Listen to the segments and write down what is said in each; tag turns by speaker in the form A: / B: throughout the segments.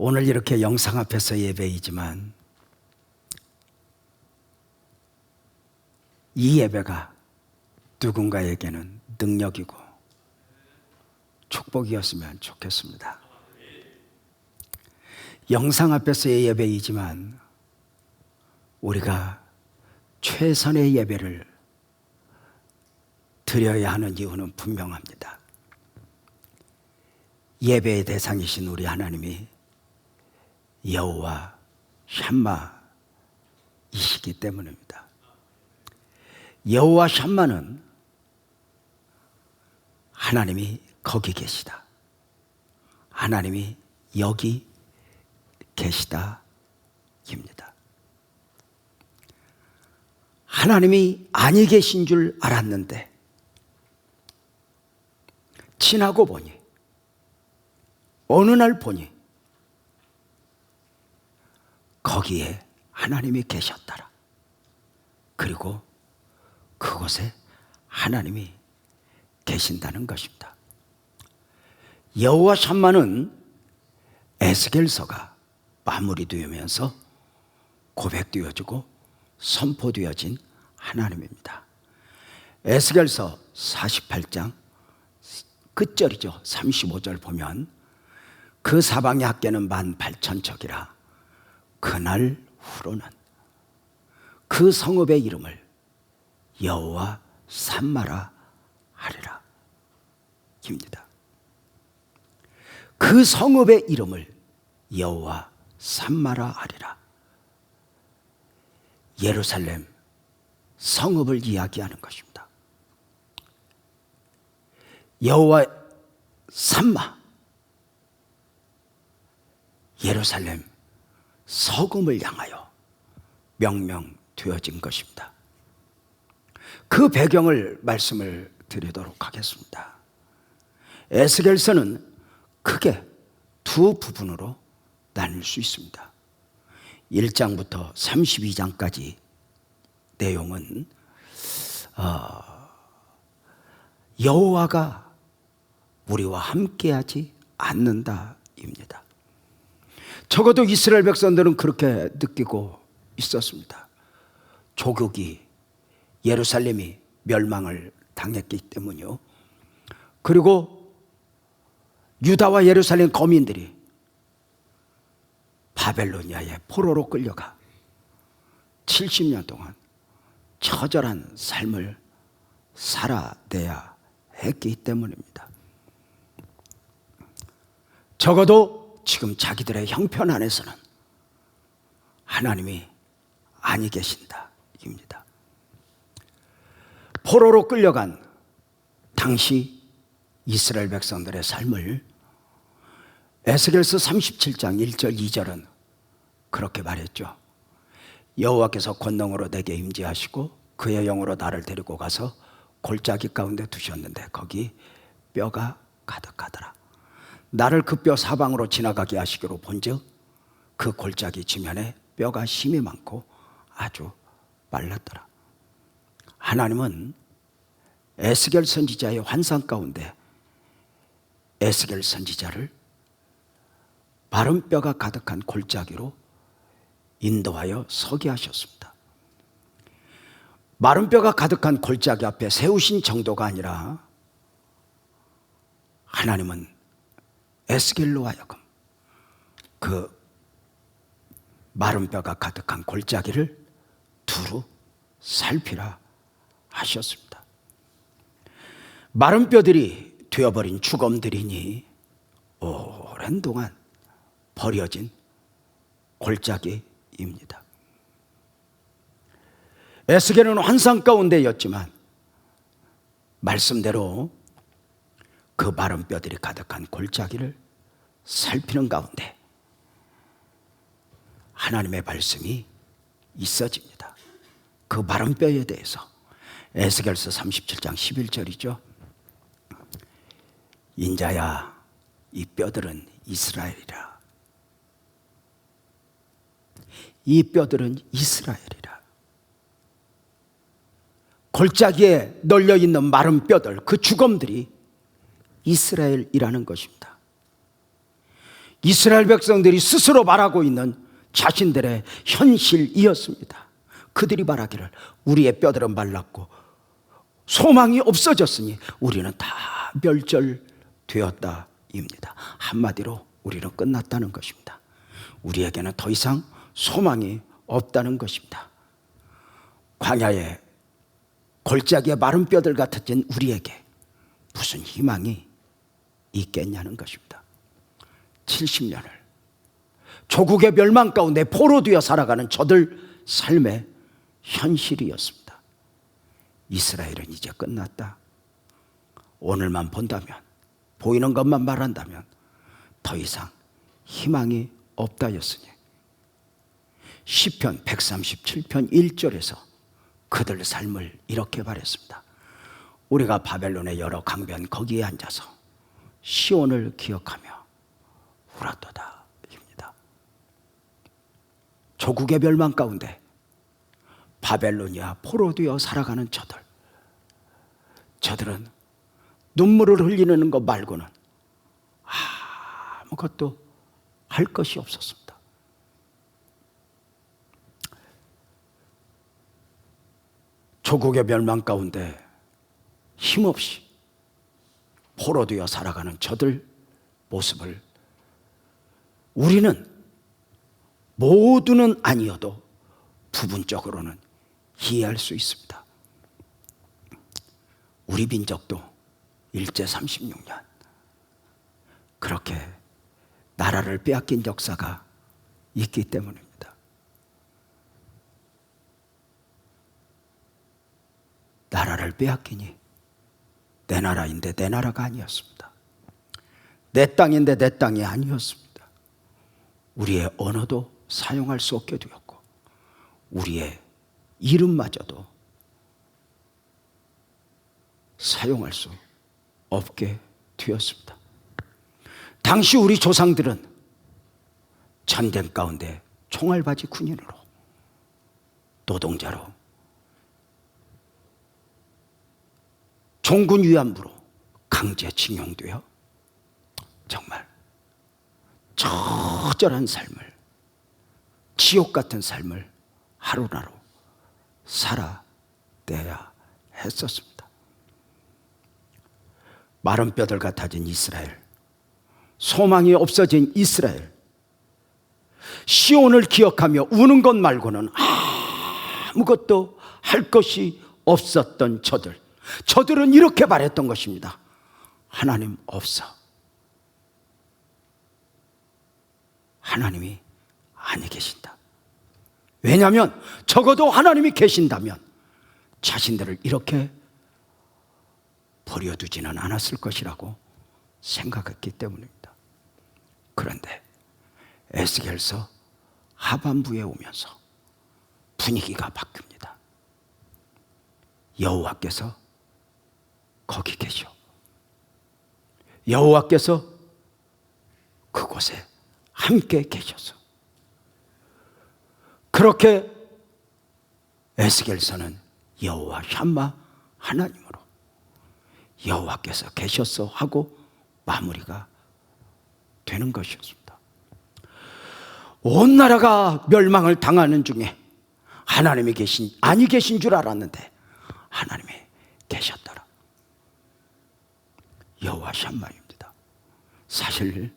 A: 오늘 이렇게 영상 앞에서 예배이지만 이 예배가 누군가에게는 능력이고 축복이었으면 좋겠습니다. 영상 앞에서의 예배이지만 우리가 최선의 예배를 드려야 하는 이유는 분명합니다. 예배의 대상이신 우리 하나님이 여호와 샴마이시기 때문입니다. 여호와 샴마는 하나님이 거기 계시다, 하나님이 여기 계시다 입니다. 하나님이 아니 계신 줄 알았는데 지나고 보니, 어느 날 보니 거기에 하나님이 계셨더라. 그리고 그곳에 하나님이 계신다는 것입니다. 여호와 샴마는 에스겔서가 마무리되면서 고백되어지고 선포되어진 하나님입니다. 에스겔서 48장 끝절이죠. 35절 보면 그 사방의 합계는 18,000척이라 그날 후로는 그 성읍의 이름을 여호와 샴마라 하리라 입니다. 그 성읍의 이름을 여호와 샴마라 하리라. 예루살렘 성읍을 이야기하는 것입니다. 여호와 샴마, 예루살렘 서금을 향하여 명명되어진 것입니다. 그 배경을 말씀을 드리도록 하겠습니다. 에스겔서는 크게 두 부분으로 나눌 수 있습니다. 1장부터 32장까지 내용은 여호와가 우리와 함께하지 않는다입니다. 적어도 이스라엘 백성들은 그렇게 느끼고 있었습니다. 조국이, 예루살렘이 멸망을 당했기 때문이요. 그리고 유다와 예루살렘 거민들이 바벨로니아의 포로로 끌려가 70년 동안 처절한 삶을 살아내야 했기 때문입니다. 적어도 지금 자기들의 형편 안에서는 하나님이 아니 계신다 입니다. 포로로 끌려간 당시 이스라엘 백성들의 삶을 에스겔서 37장 1절 2절은 그렇게 말했죠. 여호와께서 권능으로 내게 임재하시고 그의 영으로 나를 데리고 가서 골짜기 가운데 두셨는데 거기 뼈가 가득하더라. 나를 그 뼈 사방으로 지나가게 하시기로 본즉 그 골짜기 지면에 뼈가 심이 많고 아주 말랐더라. 하나님은 에스겔 선지자의 환상 가운데 에스겔 선지자를 마른 뼈가 가득한 골짜기로 인도하여 서게 하셨습니다. 마른 뼈가 가득한 골짜기 앞에 세우신 정도가 아니라 하나님은 에스겔로 하여금 그 마른 뼈가 가득한 골짜기를 두루 살피라 하셨습니다. 마른 뼈들이 되어버린 죽음들이니 오랜 동안 버려진 골짜기입니다. 에스겔은 환상 가운데였지만 말씀대로 그 마른 뼈들이 가득한 골짜기를 살피는 가운데 하나님의 말씀이 있어집니다. 그 마른 뼈에 대해서 에스겔서 37장 11절이죠. 인자야, 이 뼈들은 이스라엘이라. 이 뼈들은 이스라엘이라. 골짜기에 널려있는 마른 뼈들, 그 주검들이 이스라엘이라는 것입니다. 이스라엘 백성들이 스스로 말하고 있는 자신들의 현실이었습니다. 그들이 말하기를 우리의 뼈들은 말랐고 소망이 없어졌으니 우리는 다 멸절되었다입니다. 한마디로 우리는 끝났다는 것입니다. 우리에게는 더 이상 소망이 없다는 것입니다. 광야의 골짜기의 마른 뼈들 같아진 우리에게 무슨 희망이 있겠냐는 것입니다. 70년을 조국의 멸망 가운데 포로되어 살아가는 저들 삶의 현실이었습니다. 이스라엘은 이제 끝났다. 오늘만 본다면, 보이는 것만 말한다면 더 이상 희망이 없다였으니 시편 137편 1절에서 그들 삶을 이렇게 말했습니다. 우리가 바벨론의 여러 강변 거기에 앉아서 시온을 기억하며 울었도다 입니다. 조국의 멸망 가운데 바벨로니아 포로되어 살아가는 저들은 눈물을 흘리는 것 말고는 아무것도 할 것이 없었습니다. 조국의 멸망 가운데 힘없이 포로되어 살아가는 저들 모습을 우리는 모두는 아니어도 부분적으로는 이해할 수 있습니다. 우리 민족도 일제 36년 그렇게 나라를 빼앗긴 역사가 있기 때문입니다. 나라를 빼앗기니 내 나라인데 내 나라가 아니었습니다. 내 땅인데 내 땅이 아니었습니다. 우리의 언어도 사용할 수 없게 되었고 우리의 이름마저도 사용할 수 없게 되었습니다. 당시 우리 조상들은 전쟁 가운데 총알바지 군인으로 노동자로 종군 위안부로 강제징용되어 정말 처절한 삶을, 지옥 같은 삶을 하루하루 살아내야 했었습니다. 마른 뼈들 같아진 이스라엘, 소망이 없어진 이스라엘, 시온을 기억하며 우는 것 말고는 아무것도 할 것이 없었던 저들은 이렇게 말했던 것입니다. 하나님 없어. 하나님이 아니 계신다. 왜냐하면 적어도 하나님이 계신다면 자신들을 이렇게 버려두지는 않았을 것이라고 생각했기 때문입니다. 그런데 에스겔서 하반부에 오면서 분위기가 바뀝니다. 여호와께서 거기 계셔. 여호와께서 그곳에 함께 계셔서 그렇게 에스겔서는 여호와 샴마 하나님으로 여호와께서 계셨어 하고 마무리가 되는 것이었습니다. 온 나라가 멸망을 당하는 중에 하나님이 아니 계신 줄 알았는데 하나님이 계셨더라. 여호와 샴마입니다. 사실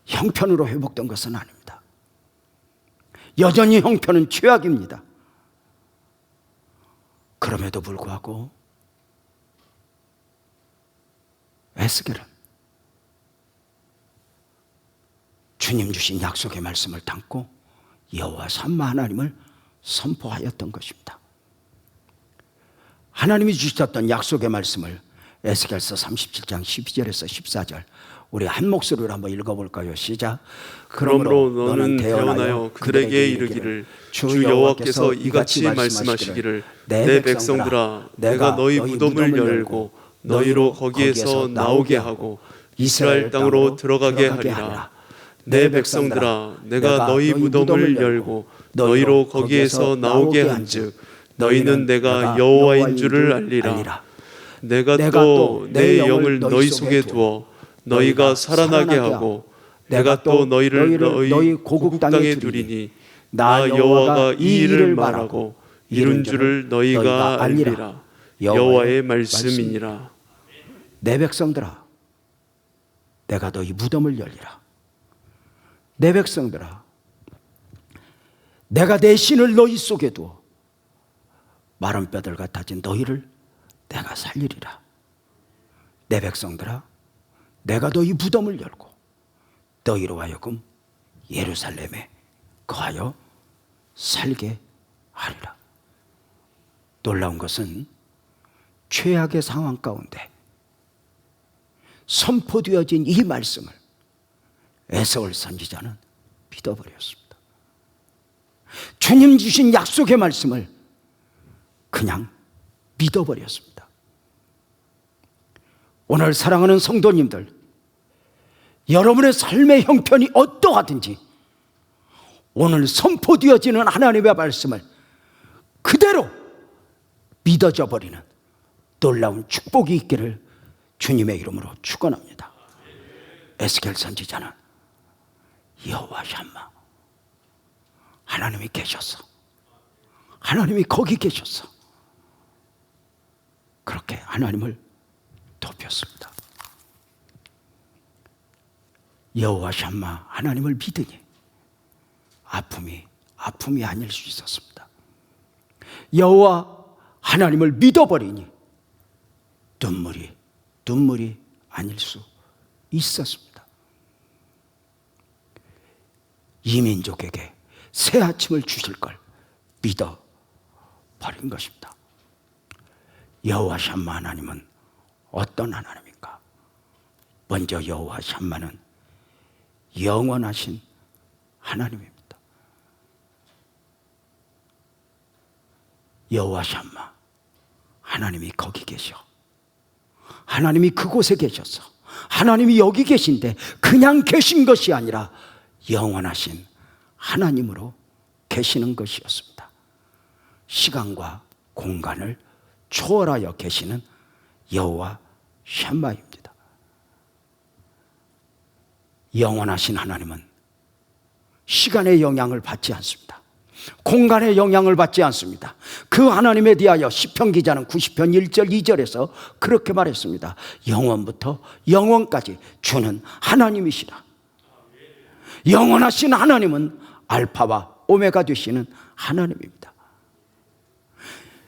A: 형편으로 회복된 것은 아닙니다. 여전히 형편은 최악입니다. 그럼에도 불구하고 에스겔은 주님 주신 약속의 말씀을 담고 여호와 샴마 하나님을 선포하였던 것입니다. 하나님이 주셨던 약속의 말씀을 에스겔서 37장 12절에서 14절 우리 한 목소리로 한번 읽어볼까요? 시작.
B: 그러므로 너는 대언하여 그들에게 이르기를 주 여호와께서 이같이 말씀하시기를 내 백성들아 내가 너희 무덤을 열고 너희로 거기에서 나오게 하고 이스라엘 땅으로 들어가게 하리라. 내 백성들아 내가 너희 무덤을 열고 너희로 거기에서 나오게 한즉 너희는 내가 여호와인 줄을 알리라. 내가 또 내 영을 너희 속에 두어 너희가 살아나게 하고 내가 또 너희를 너희 고국 땅에 두리니 나 여호와가 이 일을 말하고 이룬 줄을 너희가 알리라. 여호와의 말씀이니라.
A: 내 백성들아, 내가 너희 무덤을 열리라. 내 백성들아, 내가 내 신을 너희 속에 두어 마른 뼈들 같아진 너희를 내가 살리리라. 내 백성들아, 내가 너희 무덤을 열고 너희로 하여금 예루살렘에 거하여 살게 하리라. 놀라운 것은 최악의 상황 가운데 선포되어진 이 말씀을 에스겔 선지자는 믿어버렸습니다. 주님 주신 약속의 말씀을 그냥 믿어버렸습니다. 오늘 사랑하는 성도님들, 여러분의 삶의 형편이 어떠하든지 오늘 선포되어지는 하나님의 말씀을 그대로 믿어져 버리는 놀라운 축복이 있기를 주님의 이름으로 축원합니다. 에스겔 선지자는 여호와 샴마, 하나님이 계셨어, 하나님이 거기 계셨어, 그렇게 하나님을 돕혔습니다. 여호와 샴마, 하나님을 믿으니 아픔이 아닐 수 있었습니다. 여호와 하나님을 믿어버리니 눈물이 아닐 수 있었습니다. 이 민족에게 새 아침을 주실 걸 믿어버린 것입니다. 여호와 샴마 하나님은 어떤 하나님인가? 먼저 여호와 샴마는 영원하신 하나님입니다. 여호와 샴마, 하나님이 거기 계셔. 하나님이 그곳에 계셔서 하나님이 여기 계신데 그냥 계신 것이 아니라 영원하신 하나님으로 계시는 것이었습니다. 시간과 공간을 초월하여 계시는 여호와 샴마입니다. 영원하신 하나님은 시간의 영향을 받지 않습니다. 공간의 영향을 받지 않습니다. 그 하나님에 대하여 시편 기자는 90편 1절 2절에서 그렇게 말했습니다. 영원부터 영원까지 주는 하나님이시라. 영원하신 하나님은 알파와 오메가 되시는 하나님입니다.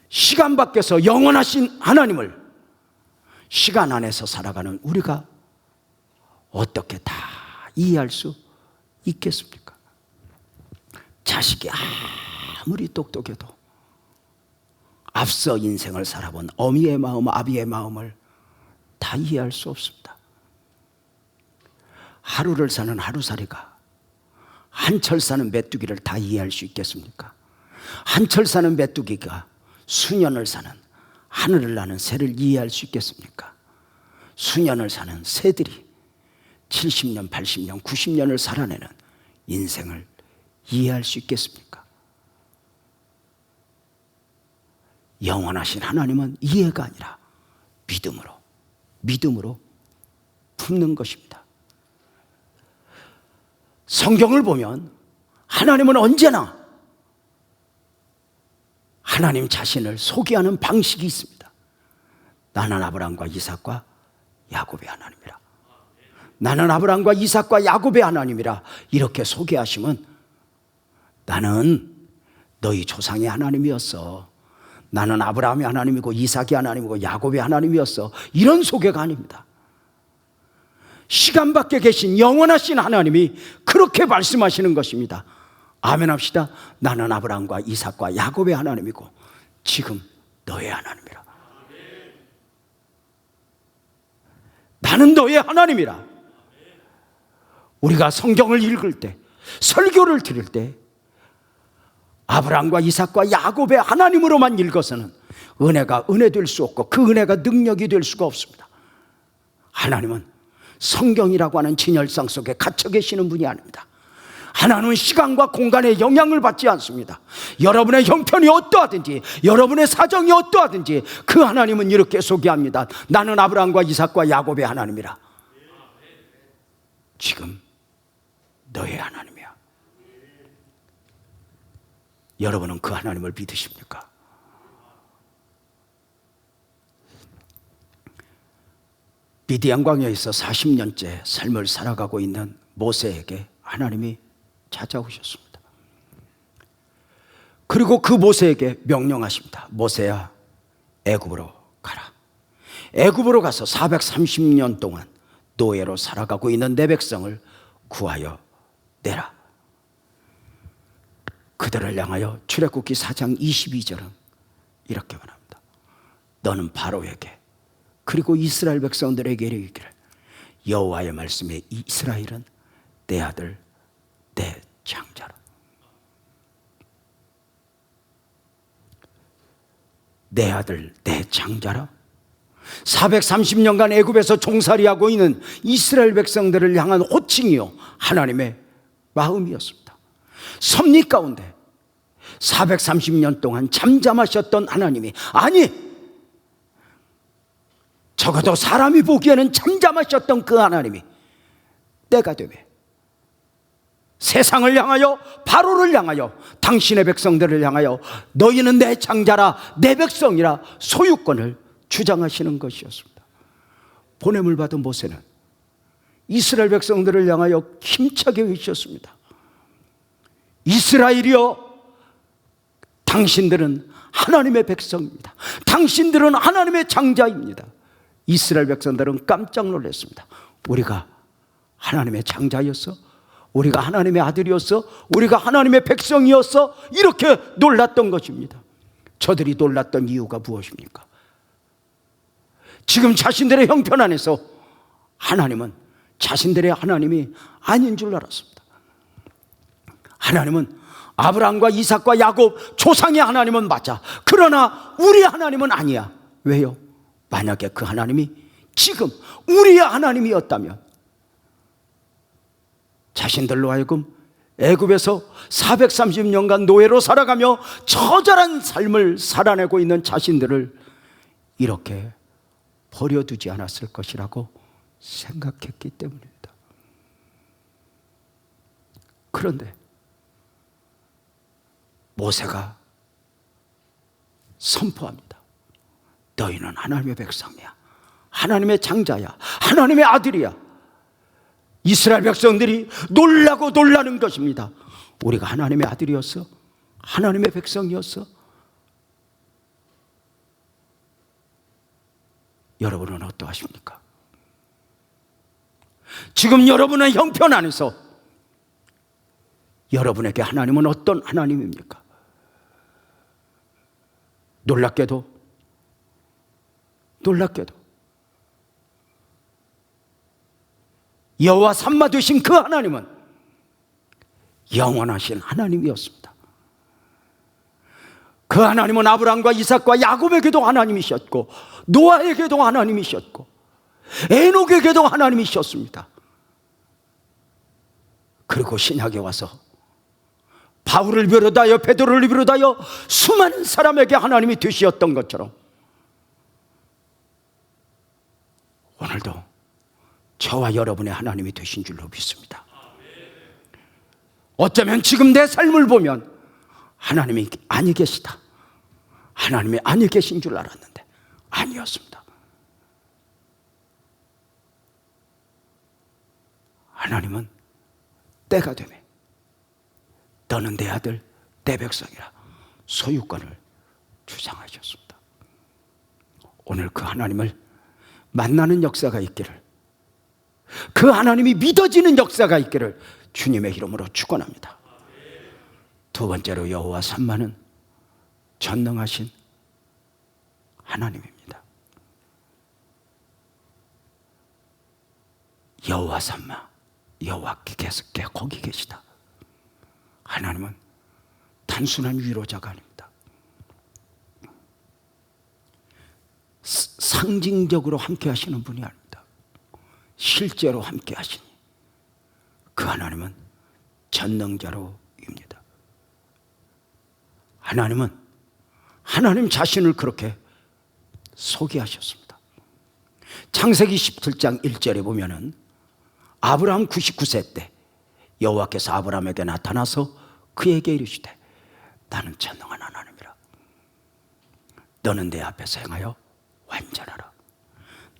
A: 시간 밖에서 영원하신 하나님을 시간 안에서 살아가는 우리가 어떻게 다 이해할 수 있겠습니까? 자식이 아무리 똑똑해도 앞서 인생을 살아본 어미의 마음, 아비의 마음을 다 이해할 수 없습니다. 하루를 사는 하루살이가 한철 사는 메뚜기를 다 이해할 수 있겠습니까? 한철 사는 메뚜기가 수년을 사는 하늘을 나는 새를 이해할 수 있겠습니까? 수년을 사는 새들이 70년, 80년, 90년을 살아내는 인생을 이해할 수 있겠습니까? 영원하신 하나님은 이해가 아니라 믿음으로 품는 것입니다. 성경을 보면 하나님은 언제나 하나님 자신을 소개하는 방식이 있습니다. 나는 아브라함과 이삭과 야곱의 하나님이라. 나는 아브라함과 이삭과 야곱의 하나님이라. 이렇게 소개하시면 나는 너희 조상의 하나님이었어. 나는 아브라함의 하나님이고 이삭의 하나님이고 야곱의 하나님이었어. 이런 소개가 아닙니다. 시간 밖에 계신 영원하신 하나님이 그렇게 말씀하시는 것입니다. 아멘 합시다. 나는 아브라함과 이삭과 야곱의 하나님이고 지금 너의 하나님이라. 나는 너의 하나님이라. 우리가 성경을 읽을 때, 설교를 들을 때 아브라함과 이삭과 야곱의 하나님으로만 읽어서는 은혜가 은혜 될 수 없고 그 은혜가 능력이 될 수가 없습니다. 하나님은 성경이라고 하는 진열상 속에 갇혀 계시는 분이 아닙니다. 하나님은 시간과 공간의 영향을 받지 않습니다. 여러분의 형편이 어떠하든지, 여러분의 사정이 어떠하든지 그 하나님은 이렇게 소개합니다. 나는 아브라함과 이삭과 야곱의 하나님이라. 지금 너의 하나님이야. 여러분은 그 하나님을 믿으십니까? 미디안 광야에서 40년째 삶을 살아가고 있는 모세에게 하나님이 찾아오셨습니다. 그리고 그 모세에게 명령하십니다. 모세야, 애굽으로 가라. 애굽으로 가서 430년 동안 노예로 살아가고 있는 내 백성을 구하여 내라. 그들을 향하여 출애굽기 4장 22절은 이렇게 말합니다. 너는 바로에게 그리고 이스라엘 백성들에게 이르기를 여호와의 말씀에 이스라엘은 내 아들 내 장자라. 내 아들 내 장자라. 430년간 애굽에서 종살이하고 있는 이스라엘 백성들을 향한 호칭이요 하나님의 마음이었습니다. 섭리 가운데 430년 동안 잠잠하셨던 하나님이, 아니 적어도 사람이 보기에는 잠잠하셨던 그 하나님이 때가 되매 세상을 향하여, 바로를 향하여, 당신의 백성들을 향하여 너희는 내 장자라, 내 백성이라 소유권을 주장하시는 것이었습니다. 보냄을 받은 모세는 이스라엘 백성들을 향하여 힘차게 외쳤습니다. 이스라엘이여, 당신들은 하나님의 백성입니다. 당신들은 하나님의 장자입니다. 이스라엘 백성들은 깜짝 놀랐습니다. 우리가 하나님의 장자였어? 우리가 하나님의 아들이었어? 우리가 하나님의 백성이었어? 이렇게 놀랐던 것입니다. 저들이 놀랐던 이유가 무엇입니까? 지금 자신들의 형편 안에서 하나님은 자신들의 하나님이 아닌 줄 알았습니다. 하나님은 아브라함과 이삭과 야곱 조상의 하나님은 맞아. 그러나 우리 하나님은 아니야. 왜요? 만약에 그 하나님이 지금 우리의 하나님이었다면 자신들로 하여금 애굽에서 430년간 노예로 살아가며 처절한 삶을 살아내고 있는 자신들을 이렇게 버려두지 않았을 것이라고 생각했기 때문입니다. 그런데 모세가 선포합니다. 너희는 하나님의 백성이야. 하나님의 장자야. 하나님의 아들이야. 이스라엘 백성들이 놀라고 놀라는 것입니다. 우리가 하나님의 아들이었어? 하나님의 백성이었어? 여러분은 어떠하십니까? 지금 여러분의 형편 안에서 여러분에게 하나님은 어떤 하나님입니까? 놀랍게도 여호와 삼마 되신 그 하나님은 영원하신 하나님이었습니다. 그 하나님은 아브라함과 이삭과 야곱에게도 하나님이셨고, 노아에게도 하나님이셨고, 에녹에게도 하나님이셨습니다. 그리고 신약에 와서 바울을 비롯하여 베드로를 비롯하여 수많은 사람에게 하나님이 되셨던 것처럼 오늘도 저와 여러분의 하나님이 되신 줄로 믿습니다. 어쩌면 지금 내 삶을 보면 하나님이 아니 계시다, 하나님이 아니 계신 줄 알았는데 아니었습니다. 하나님은 때가 되매 너는 내 아들 내 백성이라 소유권을 주장하셨습니다. 오늘 그 하나님을 만나는 역사가 있기를, 그 하나님이 믿어지는 역사가 있기를 주님의 이름으로 축원합니다. 두 번째로 여호와 삼마는 전능하신 하나님입니다. 여호와 삼마, 여호와께서 거기 계시다. 하나님은 단순한 위로자가 아닙니다. 상징적으로 함께 하시는 분이 아닙니다. 실제로 함께 하시니 그 하나님은 전능자로입니다. 하나님은 하나님 자신을 그렇게 소개하셨습니다. 창세기 17장 1절에 보면은 아브라함 99세 때 여호와께서 아브라함에게 나타나서 그에게 이르시되 나는 전능한 하나님이라. 너는 내 앞에서 행하여 완전하라.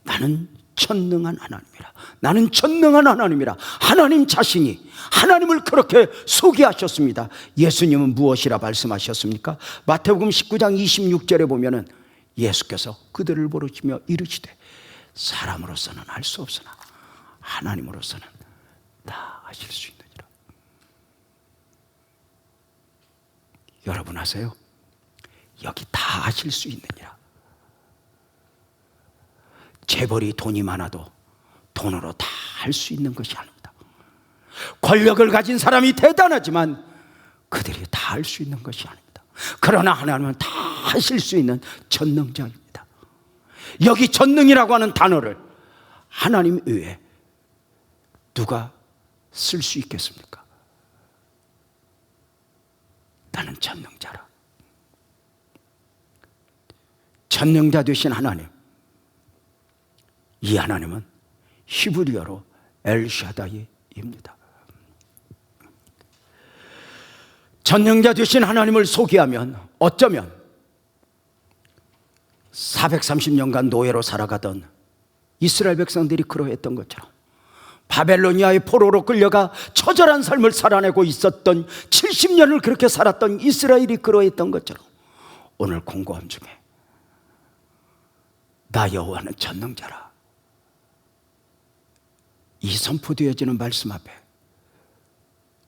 A: 나는 전능한 하나님이라. 나는 전능한 하나님이라. 하나님 자신이 하나님을 그렇게 소개하셨습니다. 예수님은 무엇이라 말씀하셨습니까? 마태복음 19장 26절에 보면은 예수께서 그들을 부르시며 이르시되 사람으로서는 할 수 없으나 하나님으로서는 다 하실 수 있느니라. 여러분 아세요? 여기 다 하실 수 있느니라. 재벌이 돈이 많아도 돈으로 다 할 수 있는 것이 아닙니다. 권력을 가진 사람이 대단하지만 그들이 다 할 수 있는 것이 아닙니다. 그러나 하나님은 다 하실 수 있는 전능자입니다. 여기 전능이라고 하는 단어를 하나님 외에 누가 쓸 수 있겠습니까? 나는 전능자라. 전능자 되신 하나님, 이 하나님은 히브리어로 엘샤다이입니다. 전능자 되신 하나님을 소개하면 어쩌면 430년간 노예로 살아가던 이스라엘 백성들이 그러했던 것처럼, 바벨로니아의 포로로 끌려가 처절한 삶을 살아내고 있었던 70년을 그렇게 살았던 이스라엘이 그러했던 것처럼, 오늘 공고함 중에 나 여호와는 전능자라, 이 선포되어지는 말씀 앞에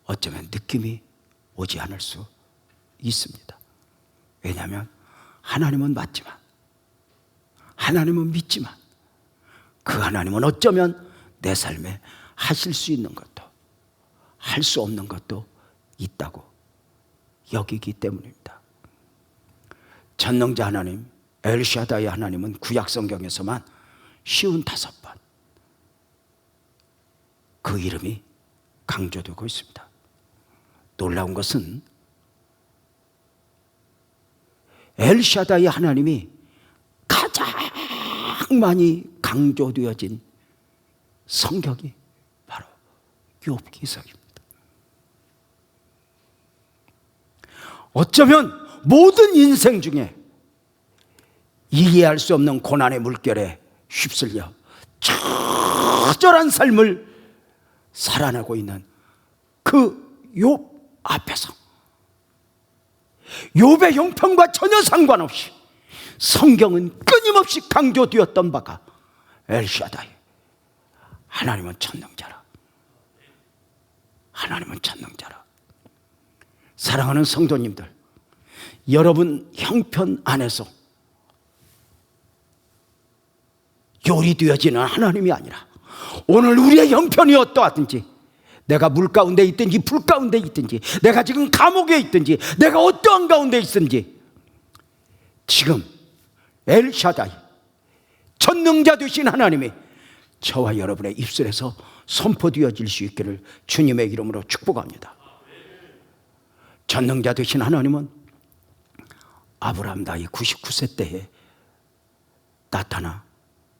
A: 어쩌면 느낌이 오지 않을 수 있습니다. 왜냐하면 하나님은 맞지만, 하나님은 믿지만, 그 하나님은 어쩌면 내 삶에 하실 수 있는 것도 할 수 없는 것도 있다고 여기기 때문입니다. 전능자 하나님, 엘샤다이 하나님은 구약 성경에서만 55번 그 이름이 강조되고 있습니다. 놀라운 것은 엘샤다이 하나님이 가장 많이 강조되어진 성경이 바로 욥기서입니다. 어쩌면 모든 인생 중에 이해할 수 없는 고난의 물결에 휩쓸려 처절한 삶을 살아내고 있는 그 욥 앞에서 욥의 형편과 전혀 상관없이 성경은 끊임없이 강조되었던 바가 엘샤다이, 하나님은 전능자라. 하나님은 전능자라. 사랑하는 성도님들, 여러분 형편 안에서 요리되어지는 하나님이 아니라 오늘 우리의 형편이 어떠하든지, 내가 물 가운데 있든지 불 가운데 있든지, 내가 지금 감옥에 있든지, 내가 어떠한 가운데 있든지, 지금 엘샤다이 전능자 되신 하나님이 저와 여러분의 입술에서 선포되어질 수 있기를 주님의 이름으로 축복합니다. 전능자 되신 하나님은 아브라함 나이 99세 때에 나타나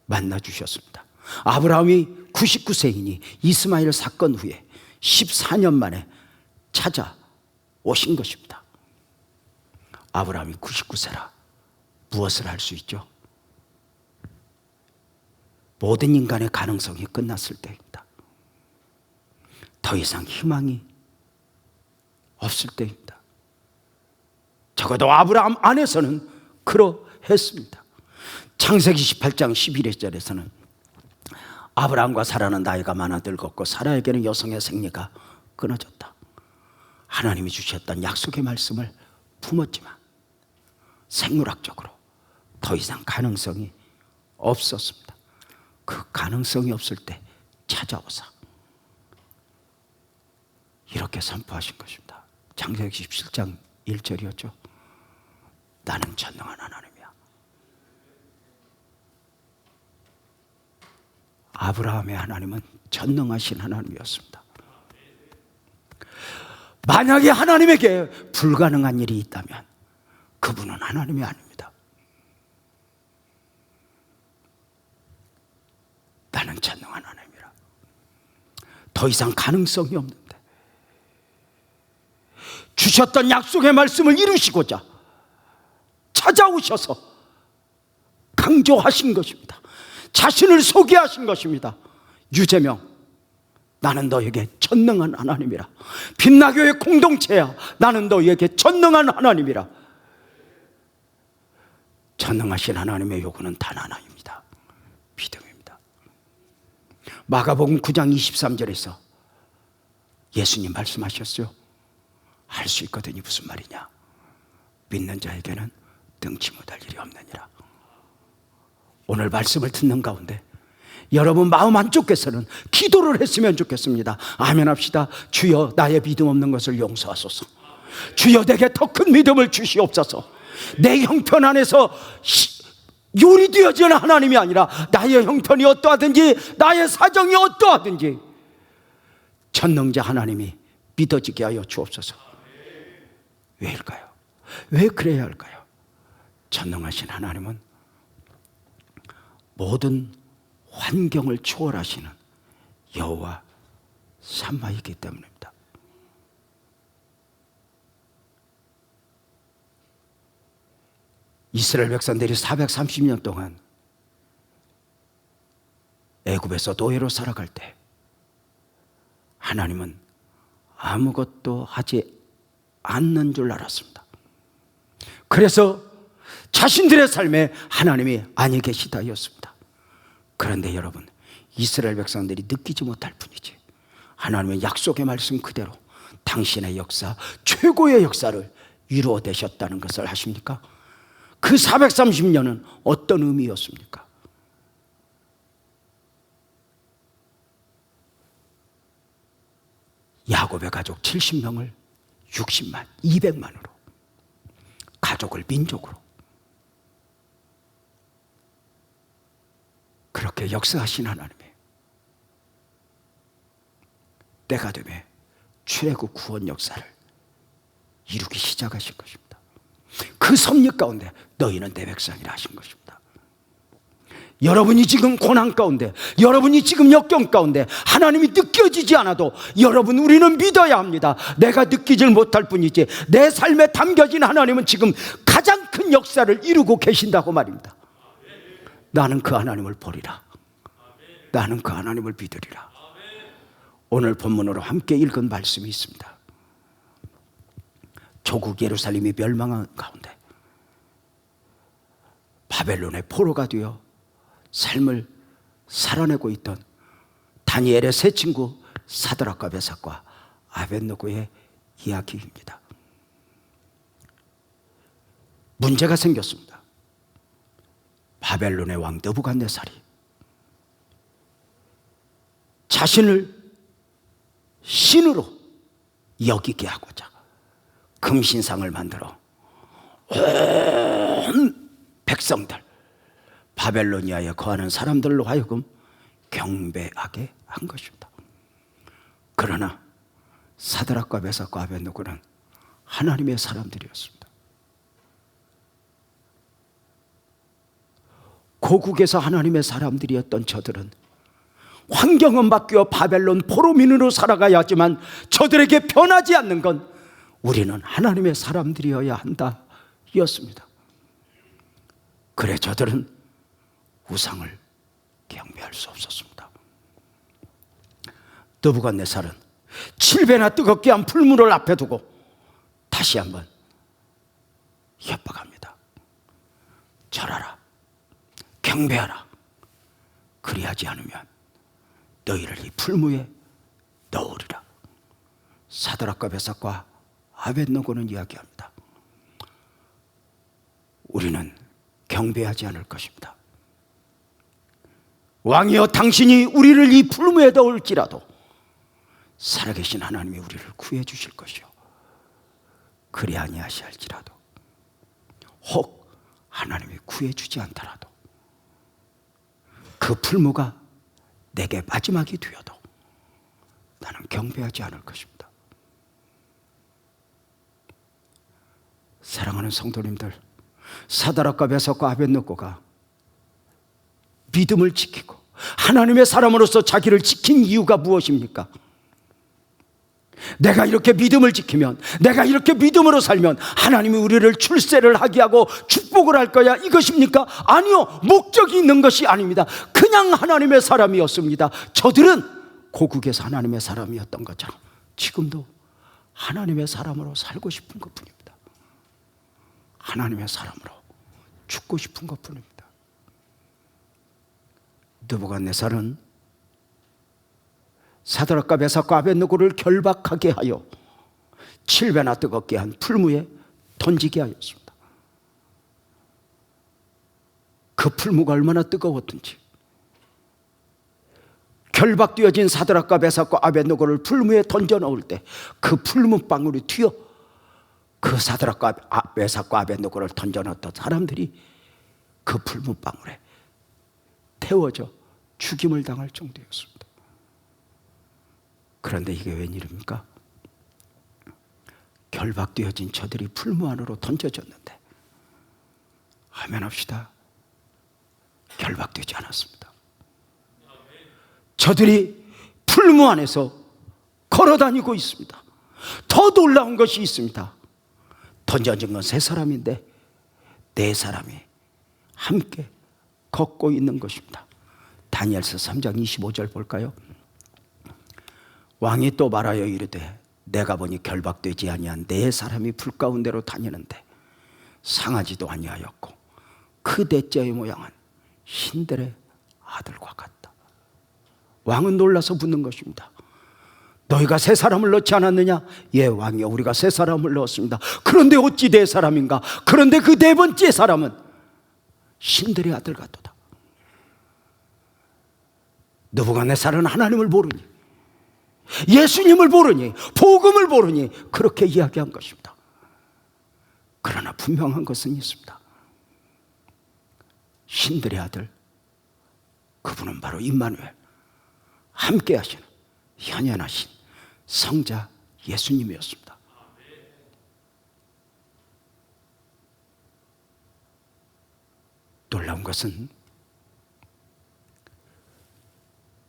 A: 만나 주셨습니다. 아브라함이 99세이니 이스마엘 사건 후에 14년 만에 찾아오신 것입니다. 아브라함이 99세라 무엇을 할 수 있죠? 모든 인간의 가능성이 끝났을 때입니다. 더 이상 희망이 없을 때입니다. 적어도 아브라함 안에서는 그러했습니다. 창세기 18장 11절에서는 아브라함과 사라는 나이가 많아 늙었고 사라에게는 여성의 생리가 끊어졌다. 하나님이 주셨던 약속의 말씀을 품었지만 생물학적으로 더 이상 가능성이 없었습니다. 그 가능성이 없을 때 찾아오사 이렇게 선포하신 것입니다. 창세기 17장 1절이었죠. 나는 전능한 하나님이야. 아브라함의 하나님은 전능하신 하나님이었습니다. 만약에 하나님에게 불가능한 일이 있다면 그분은 하나님이 아닙니다. 나는 전능한 하나님이라. 더 이상 가능성이 없는데 주셨던 약속의 말씀을 이루시고자 찾아오셔서 강조하신 것입니다. 자신을 소개하신 것입니다. 유재명, 나는 너에게 전능한 하나님이라. 빛나교의 공동체야, 나는 너에게 전능한 하나님이라. 전능하신 하나님의 요구는 단 하나입니다. 믿음입니다. 마가복음 9장 23절에서 예수님 말씀하셨어요. 할 수 있거든이 무슨 말이냐? 믿는 자에게는 능치 못할 일이 없느니라. 오늘 말씀을 듣는 가운데 여러분 마음 한쪽에서는 기도를 했으면 좋겠습니다. 아멘 합시다. 주여, 나의 믿음 없는 것을 용서하소서. 주여, 내게 더 큰 믿음을 주시옵소서. 내 형편 안에서 요리되어지는 하나님이 아니라 나의 형편이 어떠하든지 나의 사정이 어떠하든지 전능자 하나님이 믿어지게 하여 주옵소서. 왜일까요? 왜 그래야 할까요? 전능하신 하나님은 모든 환경을 초월하시는 여호와 샴마이기 때문입니다. 이스라엘 백성들이 430년 동안 애굽에서 노예로 살아갈 때 하나님은 아무것도 하지 않는 줄 알았습니다. 그래서 자신들의 삶에 하나님이 아니 계시다였습니다. 그런데 여러분, 이스라엘 백성들이 느끼지 못할 뿐이지 하나님의 약속의 말씀 그대로 당신의 역사, 최고의 역사를 이루어내셨다는 것을 아십니까? 그 430년은 어떤 의미였습니까? 야곱의 가족 70명을 60만, 200만으로 가족을 민족으로 그렇게 역사하신 하나님의 때가 되매 출애굽 구원 역사를 이루기 시작하신 것입니다. 그 섭리 가운데 너희는 내 백성이라 하신 것입니다. 여러분이 지금 고난 가운데, 여러분이 지금 역경 가운데 하나님이 느껴지지 않아도 여러분, 우리는 믿어야 합니다. 내가 느끼질 못할 뿐이지 내 삶에 담겨진 하나님은 지금 가장 큰 역사를 이루고 계신다고 말입니다. 나는 그 하나님을 보리라. 나는 그 하나님을 믿으리라. 오늘 본문으로 함께 읽은 말씀이 있습니다. 조국 예루살렘이 멸망한 가운데 바벨론의 포로가 되어 삶을 살아내고 있던 다니엘의 세 친구 사드락과 메삭과 아벳느고의 이야기입니다. 문제가 생겼습니다. 바벨론의 왕 느부갓네살이 자신을 신으로 여기게 하고자 금신상을 만들어 온 백성들, 바벨로니아에 거하는 사람들로 하여금 경배하게 한 것입니다. 그러나 사드락과 메삭과 아벳느고는 하나님의 사람들이었습니다. 고국에서 하나님의 사람들이었던 저들은 환경은 바뀌어 바벨론 포로민으로 살아가야 하지만 저들에게 변하지 않는 건 우리는 하나님의 사람들이어야 한다 였습니다. 그래 저들은 우상을 경배할 수 없었습니다. 느부갓네살은 7배나 뜨겁게 한 풀물을 앞에 두고 다시 한번 협박합니다. 절하라, 경배하라. 그리하지 않으면 너희를 이 풀무에 넣으리라. 사드락과 메삭과 아벳느고는 이야기합니다. 우리는 경배하지 않을 것입니다. 왕이여, 당신이 우리를 이 풀무에 넣을지라도 살아계신 하나님이 우리를 구해 주실 것이요, 그리 아니하시할지라도, 혹 하나님이 구해 주지 않더라도 그 풀무가 내게 마지막이 되어도 나는 경배하지 않을 것입니다. 사랑하는 성도님들, 사드락과 메삭과 아벳느고가 믿음을 지키고 하나님의 사람으로서 자기를 지킨 이유가 무엇입니까? 내가 이렇게 믿음을 지키면, 내가 이렇게 믿음으로 살면 하나님이 우리를 출세를 하게 하고 축복을 할 거야, 이것입니까? 아니요, 목적이 있는 것이 아닙니다. 그냥 하나님의 사람이었습니다. 저들은 고국에서 하나님의 사람이었던 것처럼 지금도 하나님의 사람으로 살고 싶은 것뿐입니다. 하나님의 사람으로 죽고 싶은 것뿐입니다. 느부갓네살은 사드락과 메삭과 아벳느고를 결박하게 하여 7배나 뜨겁게 한 풀무에 던지게 하였습니다. 그 풀무가 얼마나 뜨거웠던지, 결박되어진 사드락과 메삭과 아벳느고를 풀무에 던져 넣을 때 그 풀무 방울이 튀어 그 사드락과 메삭과 아벳느고를 던져 넣었던 사람들이 그 풀무 방울에 태워져 죽임을 당할 정도였습니다. 그런데 이게 웬일입니까? 결박되어진 저들이 풀무 안으로 던져졌는데, 아멘합시다, 결박되지 않았습니다. 저들이 풀무 안에서 걸어다니고 있습니다. 더 놀라운 것이 있습니다. 던져진 건 3사람인데 4사람이 함께 걷고 있는 것입니다. 다니엘서 3장 25절 볼까요? 왕이 또 말하여 이르되 내가 보니 결박되지 아니한 4사람이 불 가운데로 다니는데 상하지도 아니하였고 그 대자의 모양은 신들의 아들과 같다. 왕은 놀라서 묻는 것입니다. 너희가 3사람을 넣지 않았느냐? 예, 왕이여, 우리가 3사람을 넣었습니다. 그런데 어찌 4사람인가? 그런데 그 4번째 사람은 신들의 아들 같도다. 느부갓네살은 하나님을 모르니, 예수님을 모르니, 복음을 모르니 그렇게 이야기한 것입니다. 그러나 분명한 것은 있습니다. 신들의 아들, 그분은 바로 임마누엘, 함께 하시는 현현하신 성자 예수님이었습니다. 놀라운 것은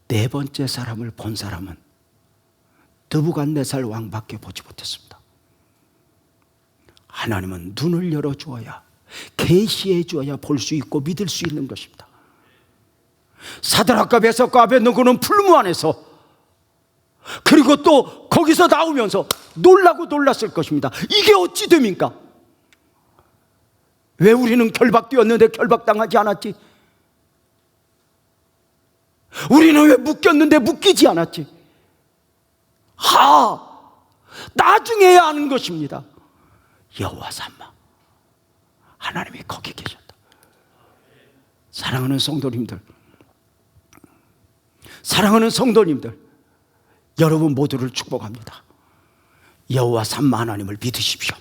A: 4번째 사람을 본 사람은 느부갓네살 왕밖에 보지 못했습니다. 하나님은 눈을 열어주어야, 계시해 주어야 볼 수 있고 믿을 수 있는 것입니다. 사드락과 메삭과 아벳느고는 풀무 안에서, 그리고 또 거기서 나오면서 놀라고 놀랐을 것입니다. 이게 어찌 됩니까? 왜 우리는 결박되었는데 결박당하지 않았지? 우리는 왜 묶였는데 묶이지 않았지? 나중에야 아는 것입니다. 여호와 삼마, 하나님이 거기 계셨다. 사랑하는 성도님들, 여러분 모두를 축복합니다. 여호와 삼마 하나님을 믿으십시오.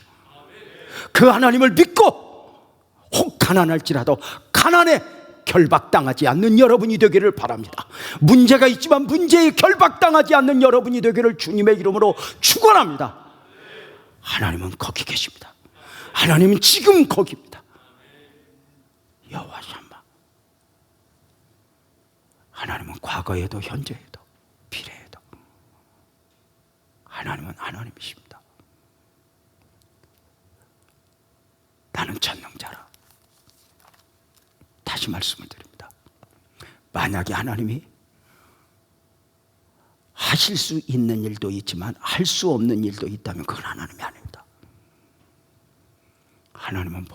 A: 그 하나님을 믿고 혹 가난할지라도 가난에 결박당하지 않는 여러분이 되기를 바랍니다. 문제가 있지만 문제에 결박당하지 않는 여러분이 되기를 주님의 이름으로 축원합니다. 하나님은 거기 계십니다. 하나님은 지금 거기입니다. 여호와 삼마, 하나님은 과거에도 현재에도 미래에도 하나님은 하나님이십니다. 나는 전능자라. 다시 말씀을 드립니다. 만약에 하나님이 하실 수 있는 일도 있지만 할 수 없는 일도 있다면 그건 하나님이 아닙니다. 하나님은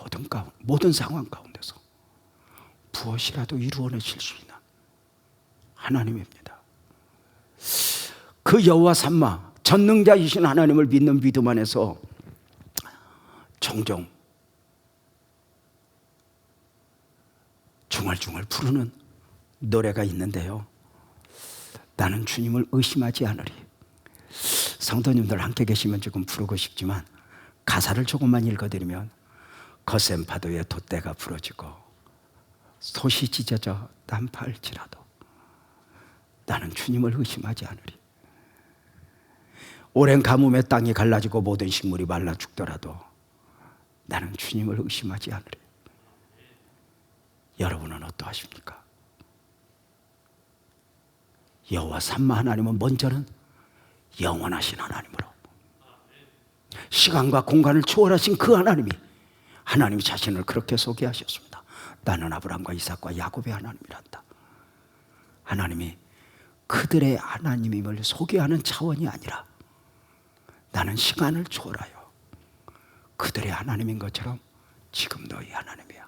A: 모든 상황 가운데서 무엇이라도 이루어내실 수 있는 하나님입니다. 그 여호와 삼마, 전능자이신 하나님을 믿는 믿음 안에서 종종 중얼중얼 부르는 노래가 있는데요, 나는 주님을 의심하지 않으리. 성도님들 함께 계시면 조금 부르고 싶지만 가사를 조금만 읽어드리면, 거센 파도에 돛대가 부러지고 돛이 찢어져 난파할지라도 나는 주님을 의심하지 않으리. 오랜 가뭄에 땅이 갈라지고 모든 식물이 말라 죽더라도 나는 주님을 의심하지 않으리. 여러분은 어떠하십니까? 여호와 삼마 하나님은 먼저는 영원하신 하나님으로 시간과 공간을 초월하신 그 하나님이 자신을 그렇게 소개하셨습니다. 나는 아브라함과 이삭과 야곱의 하나님이란다. 하나님이 그들의 하나님임을 소개하는 차원이 아니라 나는 시간을 초월하여 그들의 하나님인 것처럼 지금 너희 하나님이야.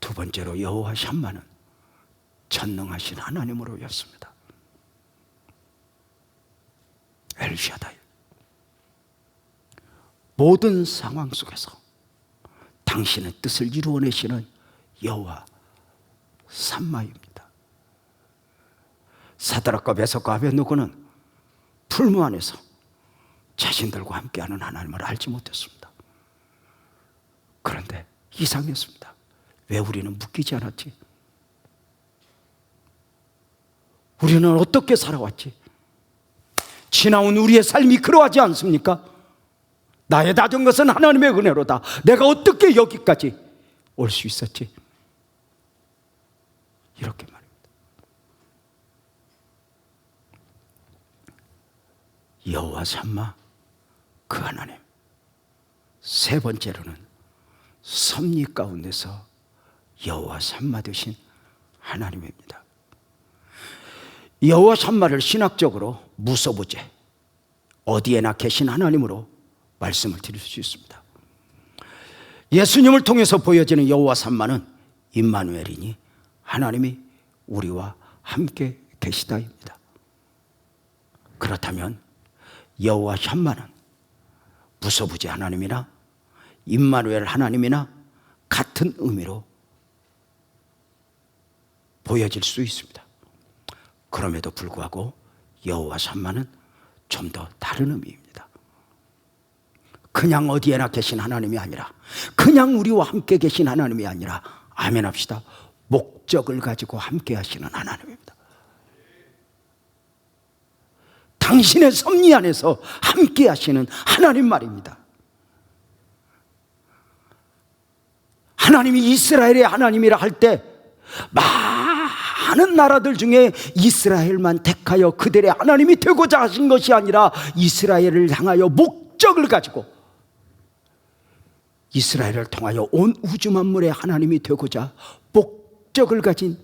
A: 두 번째로 여호와 샴마는 전능하신 하나님으로였습니다. 엘샤다이. 모든 상황 속에서 당신의 뜻을 이루어내시는 여호와 샴마입니다. 사드락과 메삭과 아벳느고는 풀무 안에서 자신들과 함께하는 하나님을 알지 못했습니다. 그런데 이상했습니다. 왜 우리는 묶이지 않았지? 우리는 어떻게 살아왔지? 지나온 우리의 삶이 그러하지 않습니까? 나의 다른 것은 하나님의 은혜로다. 내가 어떻게 여기까지 올 수 있었지? 이렇게 말입니다. 여호와 샴마, 그 하나님. 세 번째로는 섭리 가운데서 여호와 샴마 되신 하나님입니다. 여호와 샴마를 신학적으로 무소부재, 어디에나 계신 하나님으로 말씀을 드릴 수 있습니다. 예수님을 통해서 보여지는 여호와 샴마는 임마누엘이니 하나님이 우리와 함께 계시다입니다. 그렇다면 여호와 샴마는 무소부재 하나님이나 임마누엘 하나님이나 같은 의미로 보여질 수 있습니다. 그럼에도 불구하고 여호와 샴마는 좀 더 다른 의미입니다. 그냥 어디에나 계신 하나님이 아니라, 그냥 우리와 함께 계신 하나님이 아니라, 아멘 합시다, 목적을 가지고 함께 하시는 하나님입니다. 당신의 섭리 안에서 함께 하시는 하나님 말입니다. 하나님이 이스라엘의 하나님이라 할 때 많은 나라들 중에 이스라엘만 택하여 그들의 하나님이 되고자 하신 것이 아니라 이스라엘을 향하여 목적을 가지고 이스라엘을 통하여 온 우주 만물의 하나님이 되고자 목적을 가진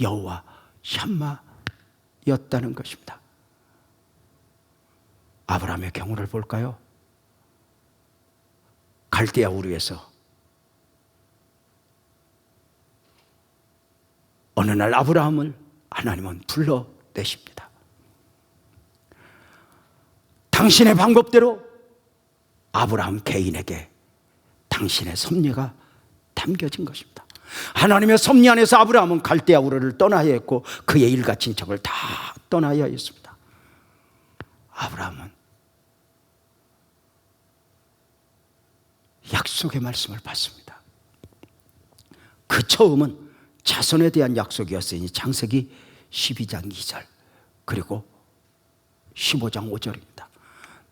A: 여호와 샴마였다는 것입니다. 아브라함의 경우를 볼까요? 갈대아 우르에서 어느 날 아브라함을 하나님은 불러내십니다. 당신의 방법대로 아브라함 개인에게 당신의 섭리가 담겨진 것입니다. 하나님의 섭리 안에서 아브라함은 갈대아 우르를 떠나야 했고 그의 일가 친척을 다 떠나야 했습니다. 아브라함은 약속의 말씀을 받습니다. 그 처음은 자손에 대한 약속이었으니 창세기 12장 2절 그리고 15장 5절입니다.